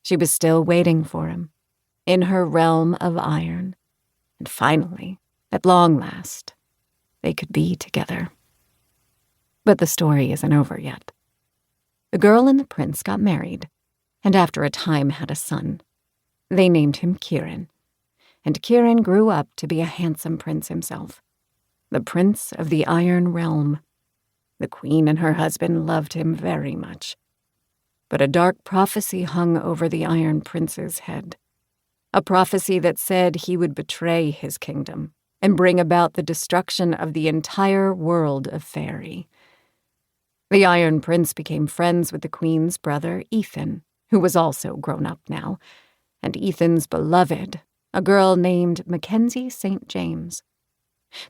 She was still waiting for him, in her realm of iron. And finally, at long last, they could be together. But the story isn't over yet. The girl and the prince got married, and after a time had a son. They named him Kieran, and Kieran grew up to be a handsome prince himself, the prince of the Iron Realm. The queen and her husband loved him very much. But a dark prophecy hung over the Iron Prince's head, a prophecy that said he would betray his kingdom and bring about the destruction of the entire world of fairy. The Iron Prince became friends with the queen's brother, Ethan, who was also grown up now, and Ethan's beloved, a girl named Mackenzie St. James.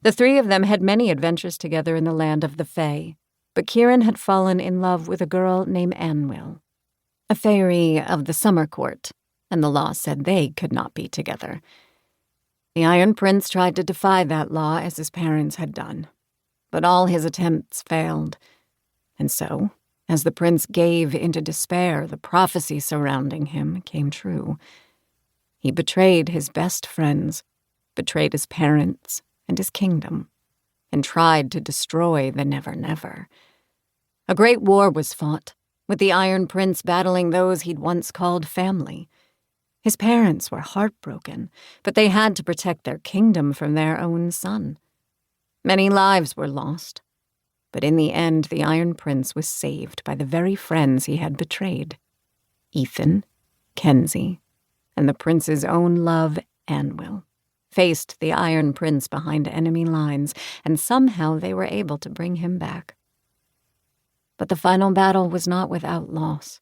The three of them had many adventures together in the land of the Fey, but Kieran had fallen in love with a girl named Anwyl, a fairy of the summer court, and the law said they could not be together. The Iron Prince tried to defy that law as his parents had done, but all his attempts failed. And so, as the prince gave into despair, the prophecy surrounding him came true. He betrayed his best friends, betrayed his parents and his kingdom, and tried to destroy the Nevernever. A great war was fought, with the Iron Prince battling those he'd once called family. His parents were heartbroken, but they had to protect their kingdom from their own son. Many lives were lost, but in the end the Iron Prince was saved by the very friends he had betrayed. Ethan, Kenzie, and the prince's own love, Anwyl, faced the Iron Prince behind enemy lines, and somehow they were able to bring him back. But the final battle was not without loss,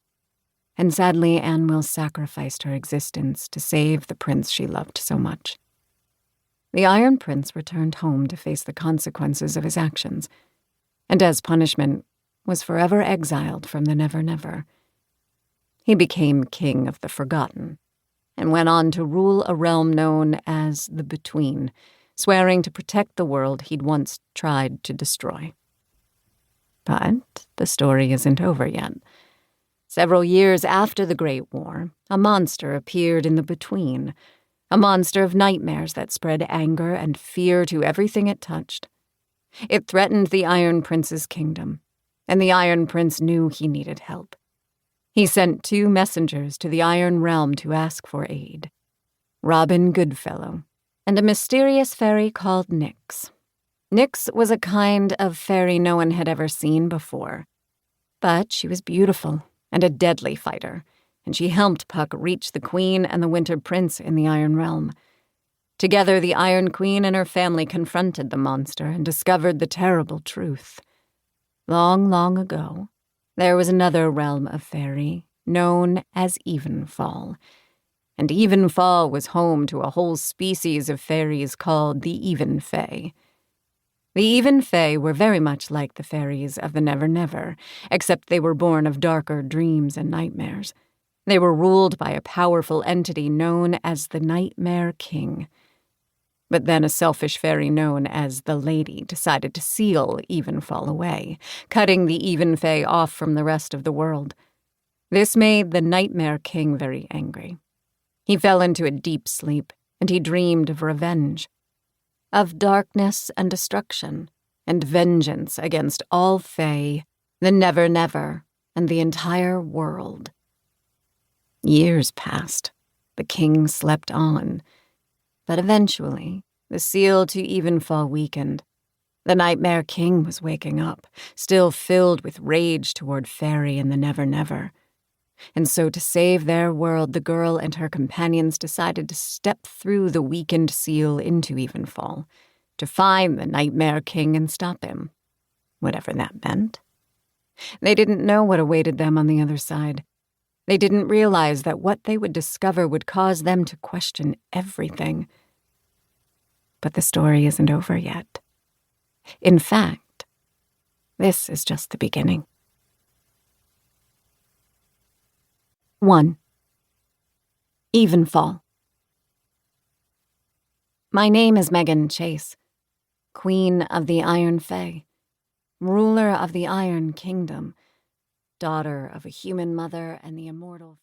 and sadly Anwyl sacrificed her existence to save the prince she loved so much. The Iron Prince returned home to face the consequences of his actions, and as punishment was forever exiled from the Nevernever. He became king of the Forgotten, and went on to rule a realm known as the Between, swearing to protect the world he'd once tried to destroy. But the story isn't over yet. Several years after the Great War, a monster appeared in the Between, a monster of nightmares that spread anger and fear to everything it touched. It threatened the Iron Prince's kingdom, and the Iron Prince knew he needed help. He sent 2 messengers to the Iron Realm to ask for aid, Robin Goodfellow and a mysterious fairy called Nyx. Nyx was a kind of fairy no one had ever seen before, but she was beautiful and a deadly fighter, and she helped Puck reach the Queen and the Winter Prince in the Iron Realm. Together, the Iron Queen and her family confronted the monster and discovered the terrible truth. Long, long ago, there was another realm of fairy known as Evenfall, and Evenfall was home to a whole species of fairies called the Iron Fey. The Iron Fey were very much like the fairies of the Nevernever, except they were born of darker dreams and nightmares. They were ruled by a powerful entity known as the Nightmare King. But then a selfish fairy known as the Lady decided to seal Evenfall away, cutting the Iron Fey off from the rest of the world. This made the Nightmare King very angry. He fell into a deep sleep, and he dreamed of revenge, of darkness and destruction, and vengeance against all Fey, the Nevernever, and the entire world. Years passed. The king slept on. But eventually, the seal to Evenfall weakened. The Nightmare King was waking up, still filled with rage toward Fairy and the Nevernever. And so to save their world, the girl and her companions decided to step through the weakened seal into Evenfall, to find the Nightmare King and stop him, whatever that meant. They didn't know what awaited them on the other side. They didn't realize that what they would discover would cause them to question everything. But the story isn't over yet. In fact, this is just the beginning. 1. Evenfall. My name is Meghan Chase, Queen of the Iron Fey, ruler of the Iron Kingdom, daughter of a human mother and the immortal